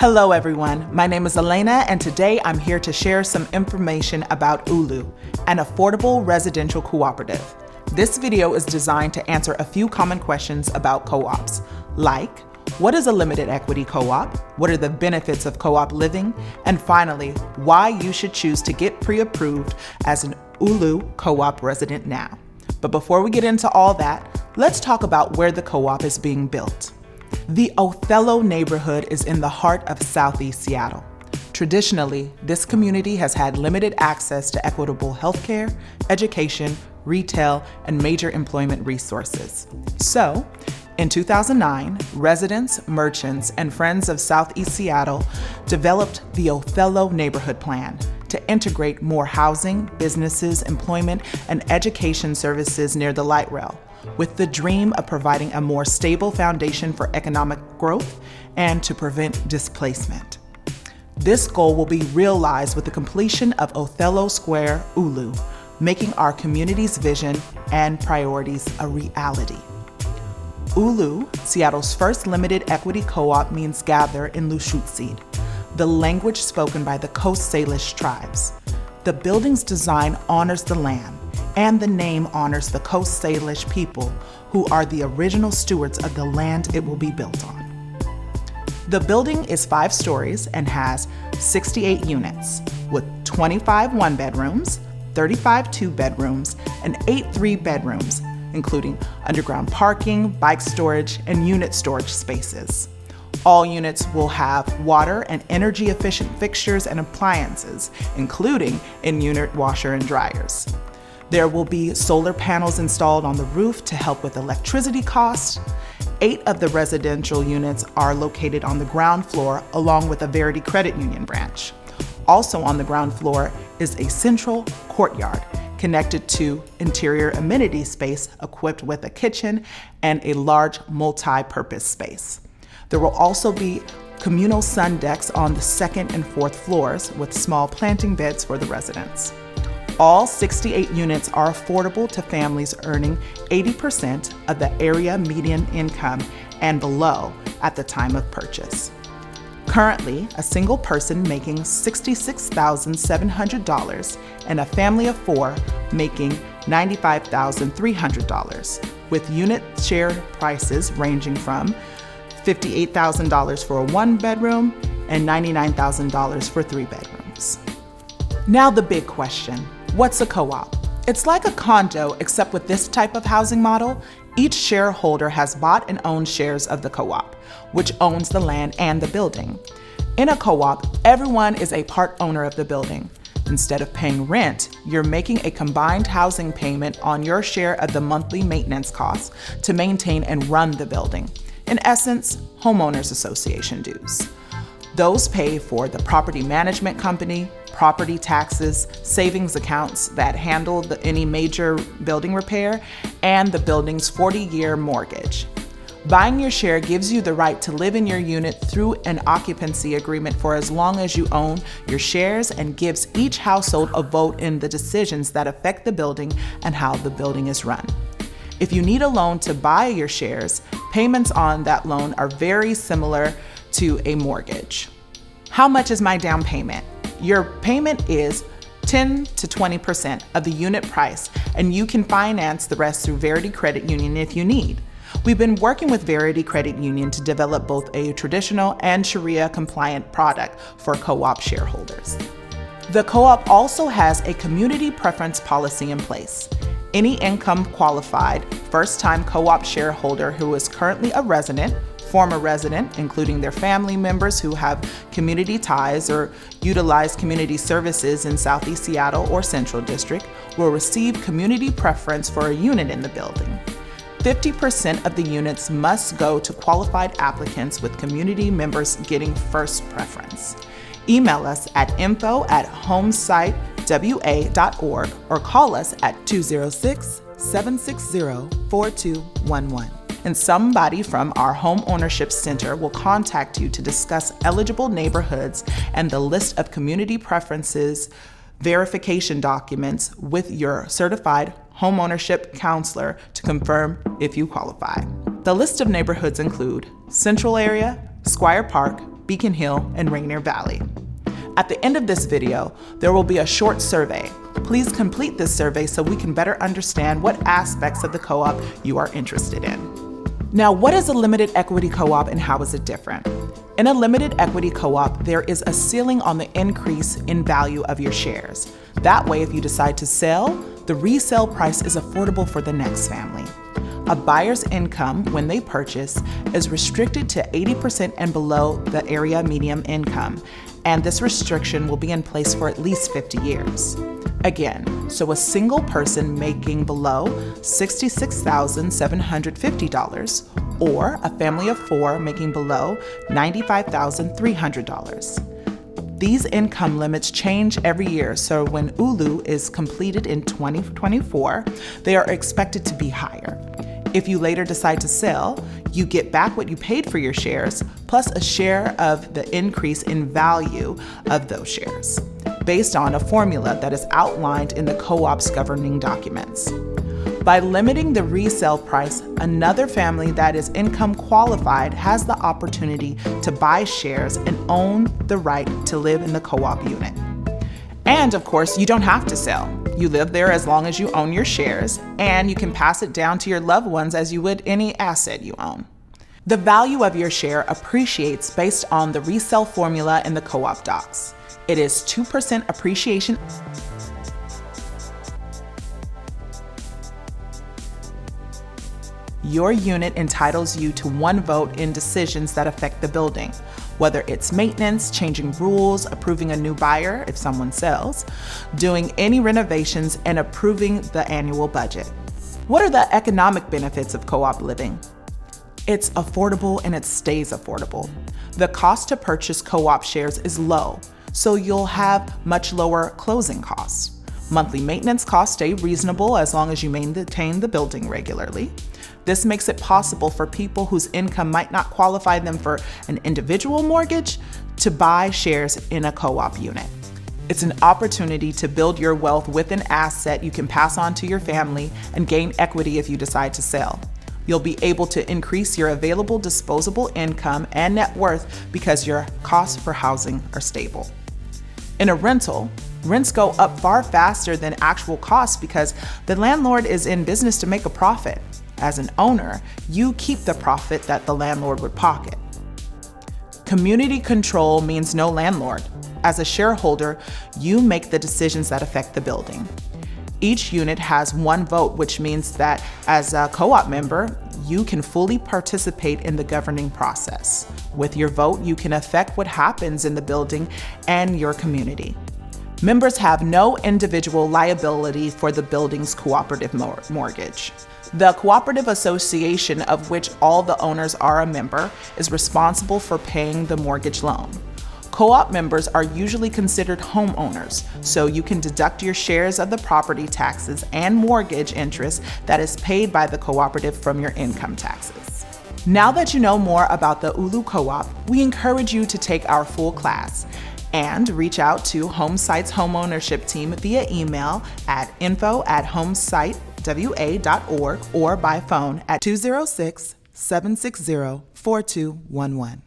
Hello everyone, my name is Elena and today I'm here to share some information about ULU, an affordable residential cooperative. This video is designed to answer a few common questions about co-ops, like what is a limited equity co-op, what are the benefits of co-op living, and finally, why you should choose to get pre-approved as an ULU co-op resident now. But before we get into all that, let's talk about where the co-op is being built. The Othello neighborhood is in the heart of Southeast Seattle. Traditionally, this community has had limited access to equitable healthcare, education, retail, and major employment resources. So, in 2009, residents, merchants, and friends of Southeast Seattle developed the Othello Neighborhood Plan to integrate more housing, businesses, employment, and education services near the light rail, with the dream of providing a more stable foundation for economic growth and to prevent displacement. This goal will be realized with the completion of Othello Square ULU, making our community's vision and priorities a reality. ULU, Seattle's first limited equity co-op, means gather in Lushootseed, the language spoken by the Coast Salish tribes. The building's design honors the land, and the name honors the Coast Salish people, who are the original stewards of the land it will be built on. The building is 5 stories and has 68 units, with 25 one-bedrooms, 35 two-bedrooms, and 8 three-bedrooms, including underground parking, bike storage, and unit storage spaces. All units will have water and energy-efficient fixtures and appliances, including in-unit washer and dryers. There will be solar panels installed on the roof to help with electricity costs. 8 of the residential units are located on the ground floor, along with a Verity Credit Union branch. Also on the ground floor is a central courtyard connected to interior amenity space equipped with a kitchen and a large multi-purpose space. There will also be communal sun decks on the 2nd and 4th floors with small planting beds for the residents. All 68 units are affordable to families earning 80% of the area median income and below at the time of purchase. Currently, a single person making $66,700 and a family of 4 making $95,300, with unit share prices ranging from $58,000 for a 1-bedroom and $99,000 for 3 bedrooms. Now the big question, what's a co-op? It's like a condo, except with this type of housing model, each shareholder has bought and owned shares of the co-op, which owns the land and the building. In a co-op, everyone is a part owner of the building. Instead of paying rent, you're making a combined housing payment on your share of the monthly maintenance costs to maintain and run the building. In essence, homeowners association dues. Those pay for the property management company, property taxes, savings accounts that handle any major building repair, and the building's 40-year mortgage. Buying your share gives you the right to live in your unit through an occupancy agreement for as long as you own your shares, and gives each household a vote in the decisions that affect the building and how the building is run. If you need a loan to buy your shares, payments on that loan are very similar to a mortgage. How much is my down payment? Your payment is 10 to 20% of the unit price, and you can finance the rest through Verity Credit Union if you need. We've been working with Verity Credit Union to develop both a traditional and Sharia-compliant product for co-op shareholders. The co-op also has a community preference policy in place. Any income qualified first-time co-op shareholder who is currently a resident, former resident, including their family members who have community ties or utilize community services in Southeast Seattle or Central District, will receive community preference for a unit in the building. 50% of the units must go to qualified applicants, with community members getting first preference. Email us at info@homesightwa.org or call us at 206-760-4211. And somebody from our Home Ownership Center will contact you to discuss eligible neighborhoods and the list of community preferences verification documents with your certified homeownership counselor to confirm if you qualify. The list of neighborhoods include Central Area, Squire Park, Beacon Hill, and Rainier Valley. At the end of this video, there will be a short survey. Please complete this survey so we can better understand what aspects of the co-op you are interested in. Now, what is a limited equity co-op and how is it different? In a limited equity co-op, there is a ceiling on the increase in value of your shares. That way, if you decide to sell, the resale price is affordable for the next family. A buyer's income when they purchase is restricted to 80% and below the area median income, and this restriction will be in place for at least 50 years. Again, so a single person making below $66,750 or a family of 4 making below $95,300. These income limits change every year, so when ULU is completed in 2024, they are expected to be higher. If you later decide to sell, you get back what you paid for your shares, plus a share of the increase in value of those shares, based on a formula that is outlined in the co-op's governing documents. By limiting the resale price, another family that is income qualified has the opportunity to buy shares and own the right to live in the co-op unit. And of course, you don't have to sell. You live there as long as you own your shares, and you can pass it down to your loved ones as you would any asset you own. The value of your share appreciates based on the resale formula in the co-op docs. It is 2% appreciation. Your unit entitles you to 1 vote in decisions that affect the building, whether it's maintenance, changing rules, approving a new buyer if someone sells, doing any renovations, and approving the annual budget. What are the economic benefits of co-op living? It's affordable and it stays affordable. The cost to purchase co-op shares is low, so you'll have much lower closing costs. Monthly maintenance costs stay reasonable as long as you maintain the building regularly. This makes it possible for people whose income might not qualify them for an individual mortgage to buy shares in a co-op unit. It's an opportunity to build your wealth with an asset you can pass on to your family and gain equity if you decide to sell. You'll be able to increase your available disposable income and net worth because your costs for housing are stable. In a rental, rents go up far faster than actual costs because the landlord is in business to make a profit. As an owner, you keep the profit that the landlord would pocket. Community control means no landlord. As a shareholder, you make the decisions that affect the building. Each unit has 1 vote, which means that as a co-op member, you can fully participate in the governing process. With your vote, you can affect what happens in the building and your community. Members have no individual liability for the building's cooperative mortgage. The cooperative association, of which all the owners are a member, is responsible for paying the mortgage loan. Co-op members are usually considered homeowners, so you can deduct your shares of the property taxes and mortgage interest that is paid by the cooperative from your income taxes. Now that you know more about the ULU Co-op, we encourage you to take our full class and reach out to HomeSight's homeownership team via email at info@homesightwa.org or by phone at 206-760-4211.